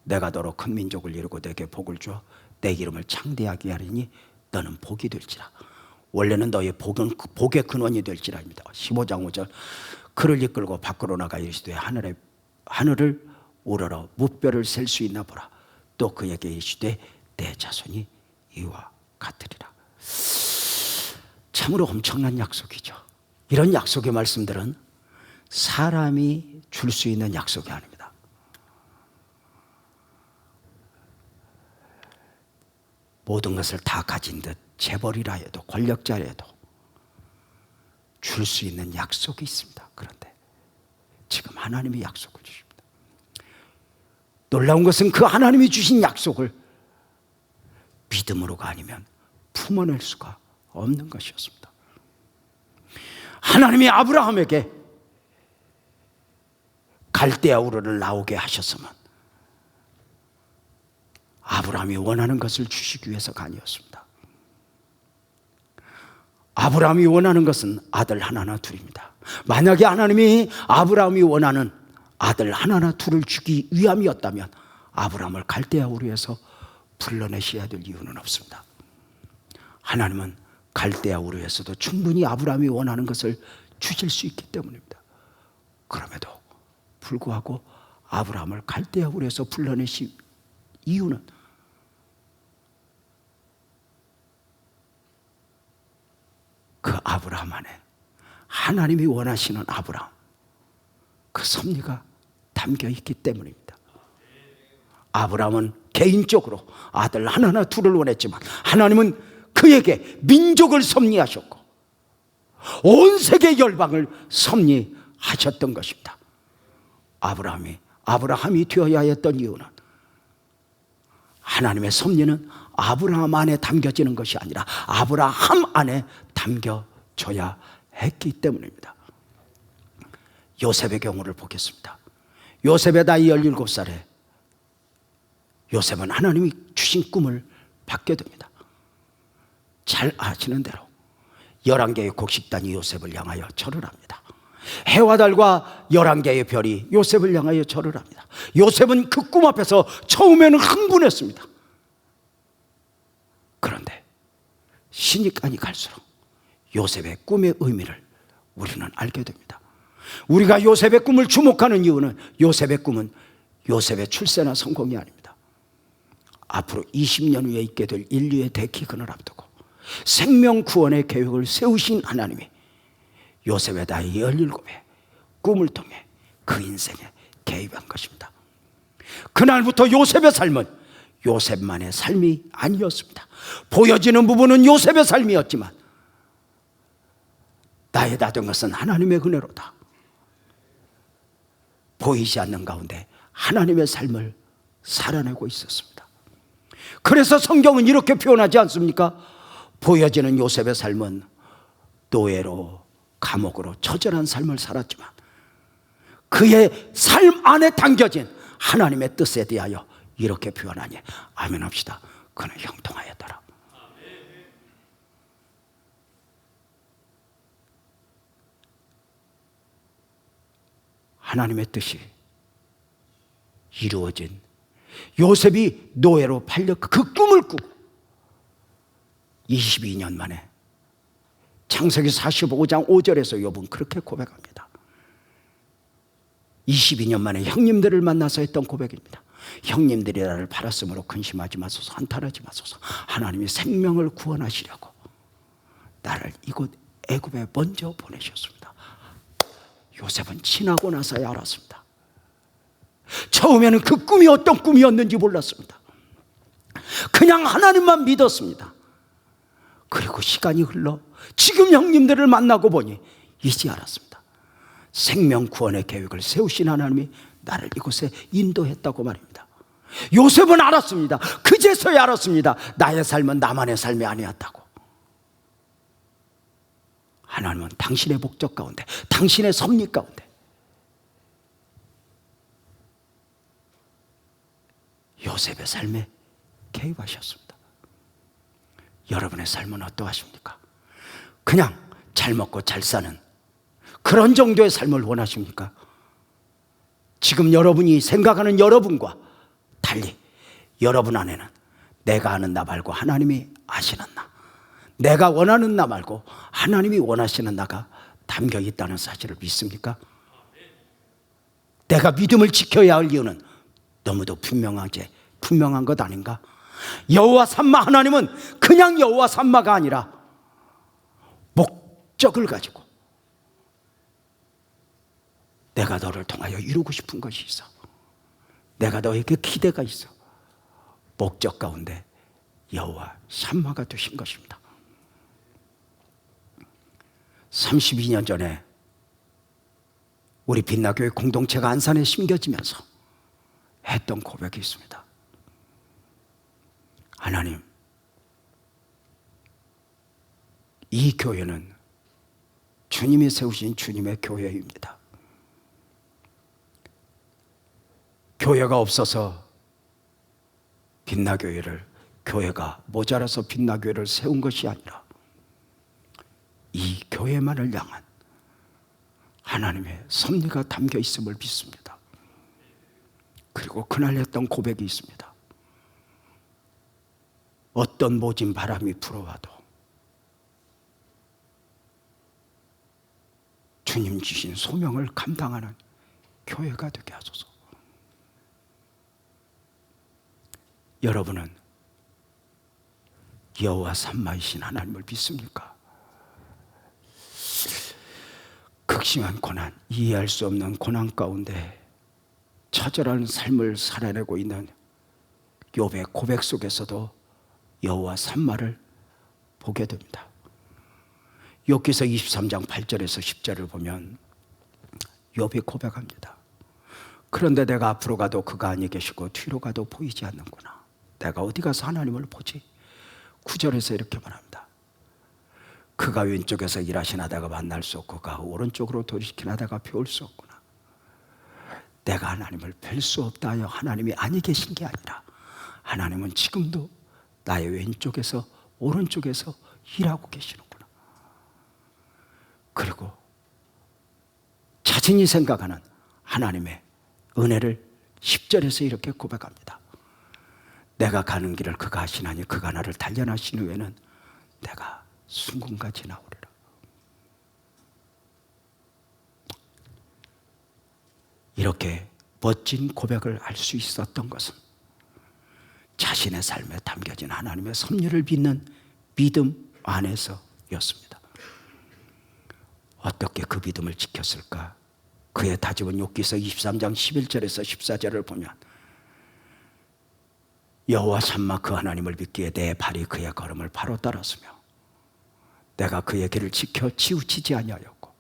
A: 내가 너로 큰 민족을 이루고 내게 복을 주어 내 이름을 창대하게 하리니 너는 복이 될지라. 원래는 너의 복은 복의 근원이 될지라입니다. 15장 5절 그를 이끌고 밖으로 나가 이르시되 하늘을 우러러 무뼈를 셀 수 있나 보라. 또 그에게 이르시되 내 자손이 이와 같으리라. 참으로 엄청난 약속이죠. 이런 약속의 말씀들은 사람이 줄 수 있는 약속이 아닙니다. 모든 것을 다 가진 듯 재벌이라 해도 권력자라 해도 줄 수 있는 약속이 있습니다. 그런데 지금 하나님이 약속을 주십니다. 놀라운 것은 그 하나님이 주신 약속을 믿음으로가 아니면 품어낼 수가 없는 것이었습니다. 하나님이 아브라함에게 갈대아 우르를 나오게 하셨으면 아브라함이 원하는 것을 주시기 위해서가 아니었습니다. 아브라함이 원하는 것은 아들 하나나 둘입니다. 만약에 하나님이 아브라함이 원하는 아들 하나나 둘을 주기 위함이었다면 아브라함을 갈대아 우르에서 불러내셔야 될 이유는 없습니다. 하나님은 갈대아 우르에서도 충분히 아브라함이 원하는 것을 주실 수 있기 때문입니다. 그럼에도 불구하고 아브라함을 갈대아 우르에서 불러내시기 이유는 그 아브라함 안에 하나님이 원하시는 아브라함, 그 섭리가 담겨 있기 때문입니다. 아브라함은 개인적으로 아들 하나나 둘을 원했지만 하나님은 그에게 민족을 섭리하셨고 온 세계 열방을 섭리하셨던 것입니다. 아브라함이 되어야 했던 이유는 하나님의 섭리는 아브라함 안에 담겨지는 것이 아니라 아브라함 안에 담겨져야 했기 때문입니다. 요셉의 경우를 보겠습니다. 요셉의 나이 17살에 요셉은 하나님이 주신 꿈을 받게 됩니다. 잘 아시는 대로 11개의 곡식단이 요셉을 향하여 절을 합니다. 해와 달과 11개의 별이 요셉을 향하여 절을 합니다. 요셉은 그 꿈 앞에서 처음에는 흥분했습니다. 그런데 신입간이 갈수록 요셉의 꿈의 의미를 우리는 알게 됩니다. 우리가 요셉의 꿈을 주목하는 이유는 요셉의 꿈은 요셉의 출세나 성공이 아닙니다. 앞으로 20년 후에 있게 될 인류의 대기근을 앞두고 생명 구원의 계획을 세우신 하나님이 요셉의 나이 17의 꿈을 통해 그 인생에 개입한 것입니다. 그날부터 요셉의 삶은 요셉만의 삶이 아니었습니다. 보여지는 부분은 요셉의 삶이었지만 나의 다 된 것은 하나님의 은혜로다. 보이지 않는 가운데 하나님의 삶을 살아내고 있었습니다. 그래서 성경은 이렇게 표현하지 않습니까? 보여지는 요셉의 삶은 노예로 감옥으로 처절한 삶을 살았지만 그의 삶 안에 담겨진 하나님의 뜻에 대하여 이렇게 표현하니 아멘 합시다. 그는 형통하였더라. 하나님의 뜻이 이루어진 요셉이 노예로 팔려 그 꿈을 꾸고 22년 만에 창세기 45장 5절에서 욥은 그렇게 고백합니다. 22년 만에 형님들을 만나서 했던 고백입니다. 형님들이 나를 팔았으므로 근심하지 마소서, 한탄하지 마소서. 하나님이 생명을 구원하시려고 나를 이곳 애굽에 먼저 보내셨습니다. 요셉은 지나고 나서야 알았습니다. 처음에는 그 꿈이 어떤 꿈이었는지 몰랐습니다. 그냥 하나님만 믿었습니다. 그리고 시간이 흘러 지금 형님들을 만나고 보니 이제 알았습니다. 생명 구원의 계획을 세우신 하나님이 나를 이곳에 인도했다고 말입니다. 요셉은 알았습니다. 그제서야 알았습니다. 나의 삶은 나만의 삶이 아니었다고. 하나님은 당신의 목적 가운데, 당신의 섭리 가운데 요셉의 삶에 개입하셨습니다. 여러분의 삶은 어떠하십니까? 그냥 잘 먹고 잘 사는 그런 정도의 삶을 원하십니까? 지금 여러분이 생각하는 여러분과 달리 여러분 안에는 내가 아는 나 말고 하나님이 아시는 나, 내가 원하는 나 말고 하나님이 원하시는 나가 담겨 있다는 사실을 믿습니까? 내가 믿음을 지켜야 할 이유는 너무도 분명한 것 아닌가? 여호와 삼마 하나님은 그냥 여호와 삼마가 아니라 목적을 가지고 내가 너를 통하여 이루고 싶은 것이 있어. 내가 너에게 기대가 있어. 목적 가운데 여호와 삼마가 되신 것입니다. 32년 전에 우리 빛나교회 공동체가 안산에 심겨지면서 했던 고백이 있습니다. 하나님, 이 교회는 주님이 세우신 주님의 교회입니다. 교회가 없어서 빛나교회를, 교회가 모자라서 빛나교회를 세운 것이 아니라 이 교회만을 향한 하나님의 섭리가 담겨 있음을 믿습니다. 그리고 그날 했던 고백이 있습니다. 어떤 모진 바람이 불어와도 주님 주신 소명을 감당하는 교회가 되게 하소서. 여러분은 여호와 삼마이신 하나님을 믿습니까? 극심한 고난, 이해할 수 없는 고난 가운데 처절한 삶을 살아내고 있는 욥의 고백 속에서도 여호와 삼마를 보게 됩니다. 욥기서 23장 8절에서 10절을 보면 욥이 고백합니다. 그런데 내가 앞으로 가도 그가 아니 계시고 뒤로 가도 보이지 않는구나. 내가 어디 가서 하나님을 보지? 9절에서 이렇게 말합니다. 그가 왼쪽에서 일하시나 내가 만날 수 없고 그가 오른쪽으로 돌이키나 내가 배울 수 없구나. 내가 하나님을 뵐 수 없다 하여 하나님이 아니 계신 게 아니라 하나님은 지금도 나의 왼쪽에서 오른쪽에서 일하고 계시는구나. 그리고 자신이 생각하는 하나님의 은혜를 10절에서 이렇게 고백합니다. 내가 가는 길을 그가 하시나니 그가 나를 단련하신 후에는 내가 순금같이 나오리라. 이렇게 멋진 고백을 할 수 있었던 것은 자신의 삶에 담겨진 하나님의 섭리를 믿는 믿음 안에서였습니다. 어떻게 그 믿음을 지켰을까? 그의 다짐은 욥기서 23장 11절에서 14절을 보면 여호와 삼마 그 하나님을 믿기에 내 발이 그의 걸음을 바로 따랐으며 내가 그의 길을 지켜 치우치지 아니하였고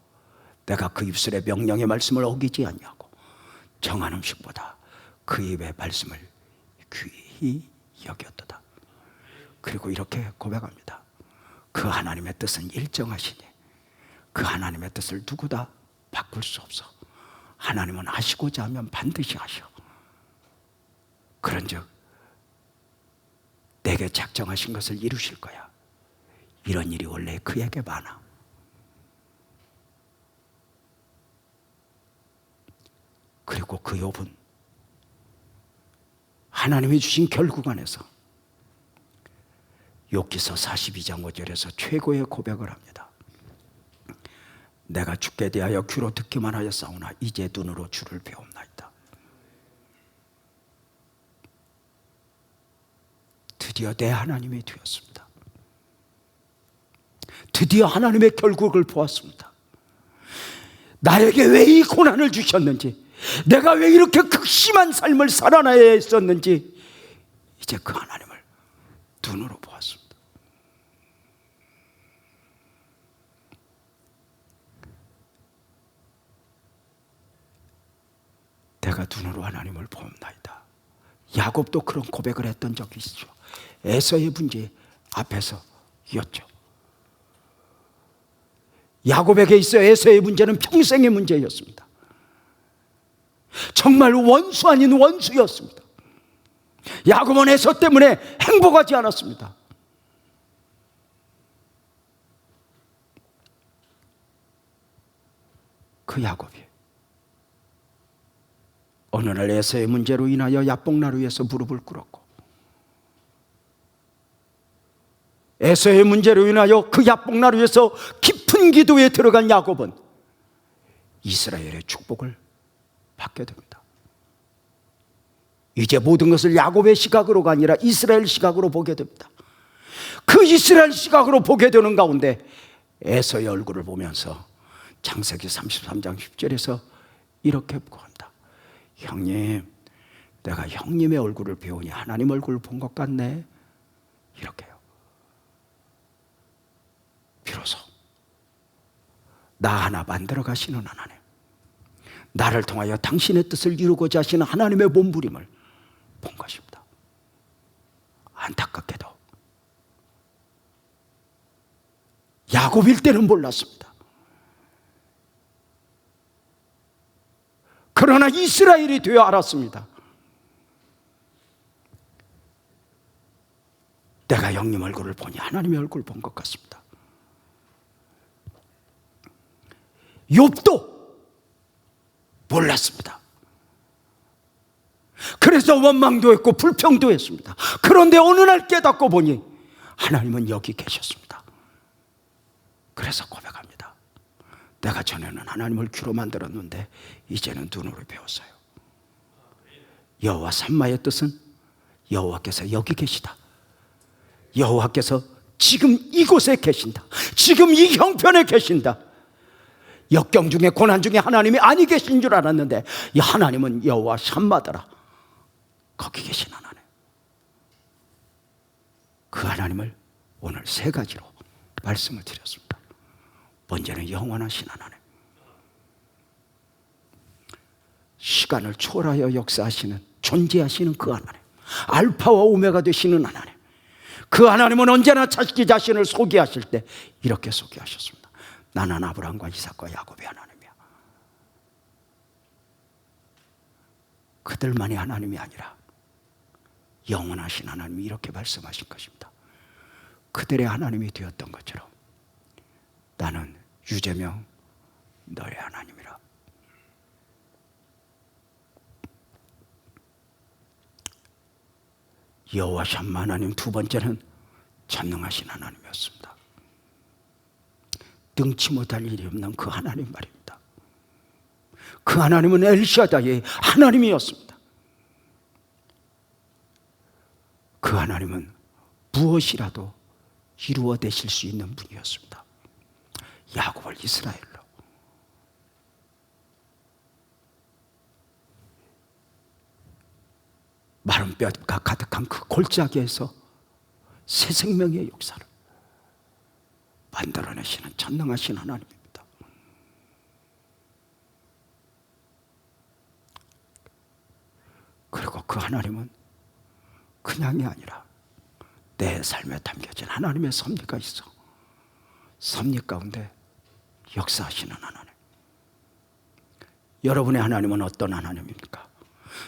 A: 내가 그 입술의 명령의 말씀을 어기지 아니하고 정한 음식보다 그 입의 말씀을 귀히 여겼도다. 그리고 이렇게 고백합니다. 그 하나님의 뜻은 일정하시니 그 하나님의 뜻을 누구다 바꿀 수 없어. 하나님은 하시고자 하면 반드시 하셔. 그런즉 내게 작정하신 것을 이루실 거야. 이런 일이 원래 그에게 많아. 그리고 그 욥은 하나님이 주신 결국 안에서 욥기서 42장 5절에서 최고의 고백을 합니다. 내가 주께 대하여 귀로 듣기만 하였사오나 이제 눈으로 주를 배움나이다. 드디어 내 하나님이 되었습니다. 드디어 하나님의 결국을 보았습니다. 나에게 왜 이 고난을 주셨는지, 내가 왜 이렇게 극심한 삶을 살아나야 했었는지 이제 그 하나님을 눈으로 보았습니다. 내가 눈으로 하나님을 보옵나이다. 야곱도 그런 고백을 했던 적이 있죠. 에서의 문제 앞에서였죠. 야곱에게 있어 에서의 문제는 평생의 문제였습니다. 정말 원수 아닌 원수였습니다. 야곱은 에서 때문에 행복하지 않았습니다. 그 야곱이 어느 날 에서의 문제로 인하여 야복나루에서 무릎을 꿇었고 에서의 문제로 인하여 그 야복나루에서 깊은 기도에 들어간 야곱은 이스라엘의 축복을 받게 됩니다. 이제 모든 것을 야곱의 시각으로가 아니라 이스라엘 시각으로 보게 됩니다. 그 이스라엘 시각으로 보게 되는 가운데 에서의 얼굴을 보면서 창세기 33장 10절에서 이렇게 구한다. 형님, 내가 형님의 얼굴을 배우니 하나님 얼굴을 본 것 같네. 이렇게요. 비로소 나 하나 만들어 가시는 하나님, 나를 통하여 당신의 뜻을 이루고자 하시는 하나님의 몸부림을 본 것입니다. 안타깝게도 야곱일 때는 몰랐습니다. 그러나 이스라엘이 되어 알았습니다. 내가 형님 얼굴을 보니 하나님의 얼굴을 본 것 같습니다. 욥도 몰랐습니다. 그래서 원망도 했고 불평도 했습니다. 그런데 어느 날 깨닫고 보니 하나님은 여기 계셨습니다. 그래서 고백합니다. 내가 전에는 하나님을 귀로 만들었는데 이제는 눈으로 배웠어요. 여호와 삼마의 뜻은 여호와께서 여기 계시다. 여호와께서 지금 이곳에 계신다. 지금 이 형편에 계신다. 역경 중에 고난 중에 하나님이 아니 계신 줄 알았는데 이 하나님은 여호와 샴마더라. 거기 계신 하나님. 그 하나님을 오늘 세 가지로 말씀을 드렸습니다. 먼저는 영원하신 하나님, 시간을 초월하여 역사하시는 존재하시는 그 하나님, 알파와 오메가 되시는 하나님. 그 하나님은 언제나 자기 자신을 소개하실 때 이렇게 소개하셨습니다. 나는 아브라함과 이삭과 야곱의 하나님이야. 그들만의 하나님이 아니라 영원하신 하나님이 이렇게 말씀하신 것입니다. 그들의 하나님이 되었던 것처럼 나는 유재명 너의 하나님이라. 여호와 샴마 하나님, 두 번째는 전능하신 하나님이었습니다. 능치 못할 일이 없는 그 하나님 말입니다. 그 하나님은 엘샤다의 하나님이었습니다. 그 하나님은 무엇이라도 이루어내실 수 있는 분이었습니다. 야곱을 이스라엘로, 마른 뼈가 가득한 그 골짜기에서 새 생명의 역사를 만들어내시는 전능하신 하나님입니다. 그리고 그 하나님은 그냥이 아니라 내 삶에 담겨진 하나님의 섭리가 있어. 섭리 가운데 역사하시는 하나님. 여러분의 하나님은 어떤 하나님입니까?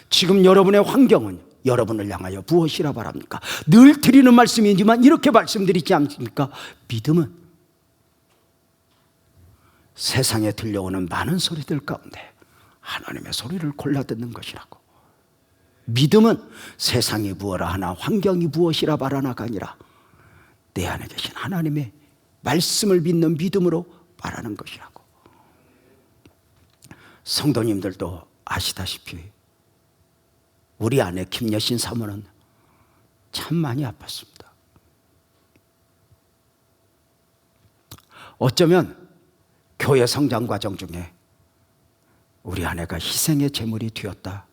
A: 지금 여러분의 환경은 여러분을 향하여 무엇이라 바랍니까? 늘 드리는 말씀이지만 이렇게 말씀드리지 않습니까? 믿음은 세상에 들려오는 많은 소리들 가운데 하나님의 소리를 골라 듣는 것이라고. 믿음은 세상이 무엇라 하나 환경이 무엇이라 말하나가 아니라 내 안에 계신 하나님의 말씀을 믿는 믿음으로 말하는 것이라고. 성도님들도 아시다시피 우리 아내 김여신 사모는 참 많이 아팠습니다. 어쩌면 교회 성장 과정 중에 우리 아내가 희생의 제물이 되었다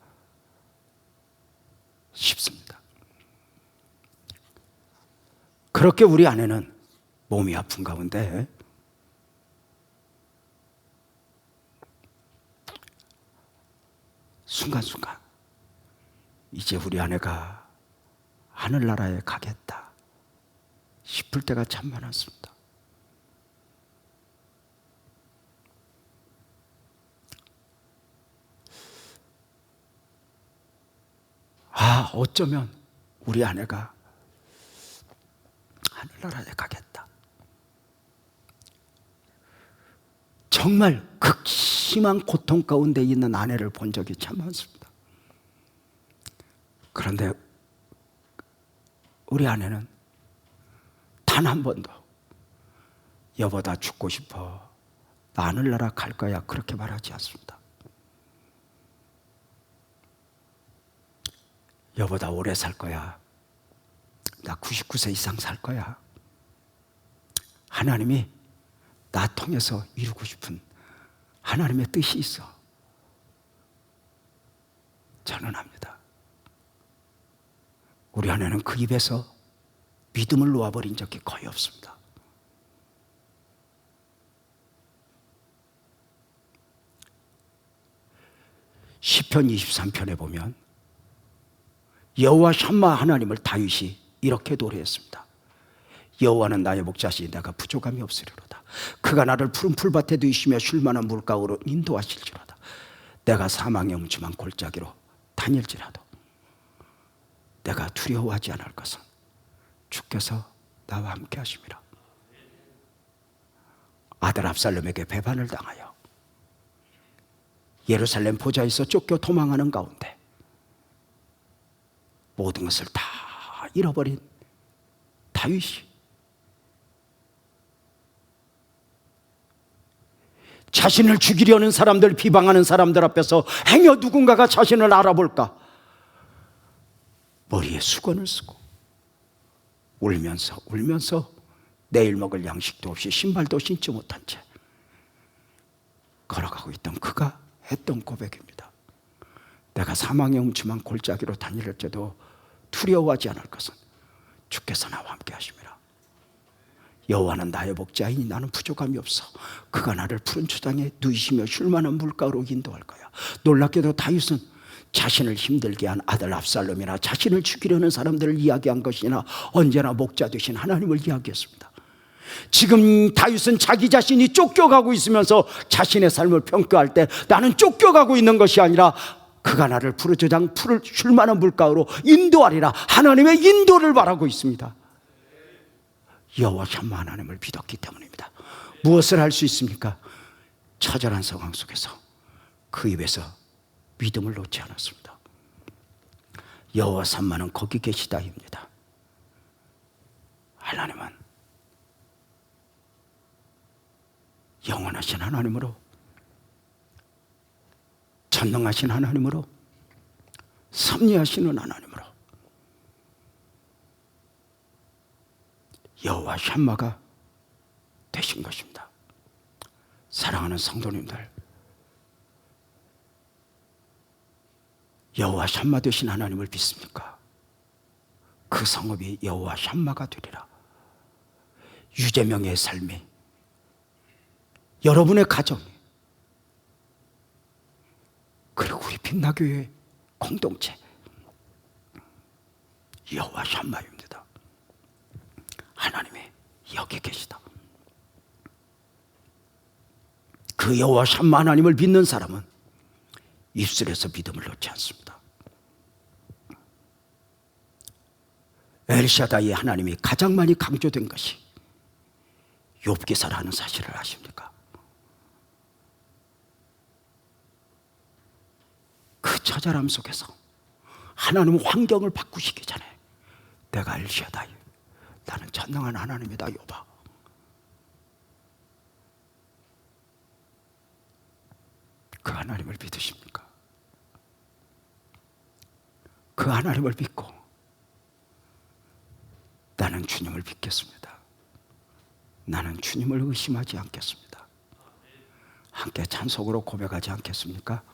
A: 싶습니다. 그렇게 우리 아내는 몸이 아픈 가운데 순간순간 이제 우리 아내가 하늘나라에 가겠다 싶을 때가 참 많았습니다. 어쩌면 우리 아내가 하늘나라에 가겠다. 정말 극심한 고통 가운데 있는 아내를 본 적이 참 많습니다. 그런데 우리 아내는 단 한 번도 여보 나 죽고 싶어, 나 하늘나라 갈 거야 그렇게 말하지 않습니다. 여보 나 오래 살 거야, 나 99세 이상 살 거야. 하나님이 나 통해서 이루고 싶은 하나님의 뜻이 있어. 저는 압니다. 우리 아내는 그 입에서 믿음을 놓아버린 적이 거의 없습니다. 시편 23편에 보면 여호와 샴마 하나님을 다윗이 이렇게 노래했습니다. 여호와는 나의 목자시니 내가 부족함이 없으리로다. 그가 나를 푸른 풀밭에 두시며 쉴만한 물가로 인도하실지로다. 내가 사망의 음침한 골짜기로 다닐지라도 내가 두려워하지 않을 것은 주께서 나와 함께 하심이라. 아들 압살롬에게 배반을 당하여 예루살렘 보좌에서 쫓겨 도망하는 가운데 모든 것을 다 잃어버린 다윗이 자신을 죽이려는 사람들, 비방하는 사람들 앞에서 행여 누군가가 자신을 알아볼까? 머리에 수건을 쓰고 울면서 내일 먹을 양식도 없이 신발도 신지 못한 채 걸어가고 있던 그가 했던 고백입니다. 내가 사망의 음침한 골짜기로 다닐지라도 두려워하지 않을 것은 주께서 나와 함께 하심이라. 여호와는 나의 목자이니 나는 부족함이 없어. 그가 나를 푸른 초장에 누이시며 쉴만한 물가로 인도할 거야. 놀랍게도 다윗은 자신을 힘들게 한 아들 압살롬이나 자신을 죽이려는 사람들을 이야기한 것이나 언제나 목자 되신 하나님을 이야기했습니다. 지금 다윗은 자기 자신이 쫓겨가고 있으면서 자신의 삶을 평가할 때 나는 쫓겨가고 있는 것이 아니라 그가 나를 푸른 초장 쉴만한 물가로 인도하리라. 하나님의 인도를 바라고 있습니다. 여호와 샴마 하나님을 믿었기 때문입니다. 무엇을 할 수 있습니까? 처절한 상황 속에서 그 입에서 믿음을 놓지 않았습니다. 여호와 샴마는 거기 계시다입니다. 하나님은 영원하신 하나님으로, 전능하신 하나님으로, 섭리하시는 하나님으로 여호와 샴마가 되신 것입니다. 사랑하는 성도님들, 여호와 샴마 되신 하나님을 믿습니까? 그 성읍이 여호와 샴마가 되리라. 유재명의 삶이, 여러분의 가정이, 그리고 우리 빛나교회 공동체 여호와 샴마입니다. 하나님이 여기 계시다. 그 여호와 샴마 하나님을 믿는 사람은 입술에서 믿음을 놓지 않습니다. 엘샤다이 하나님이 가장 많이 강조된 것이 욥기서라는 사실을 아십니까? 그 처절함 속에서 하나님은 환경을 바꾸시기 전에 내가 엘샤다이, 나는 전능한 하나님이다 욥아, 그 하나님을 믿으십니까? 그 하나님을 믿고 나는 주님을 믿겠습니다, 나는 주님을 의심하지 않겠습니다, 함께 찬송으로 고백하지 않겠습니까?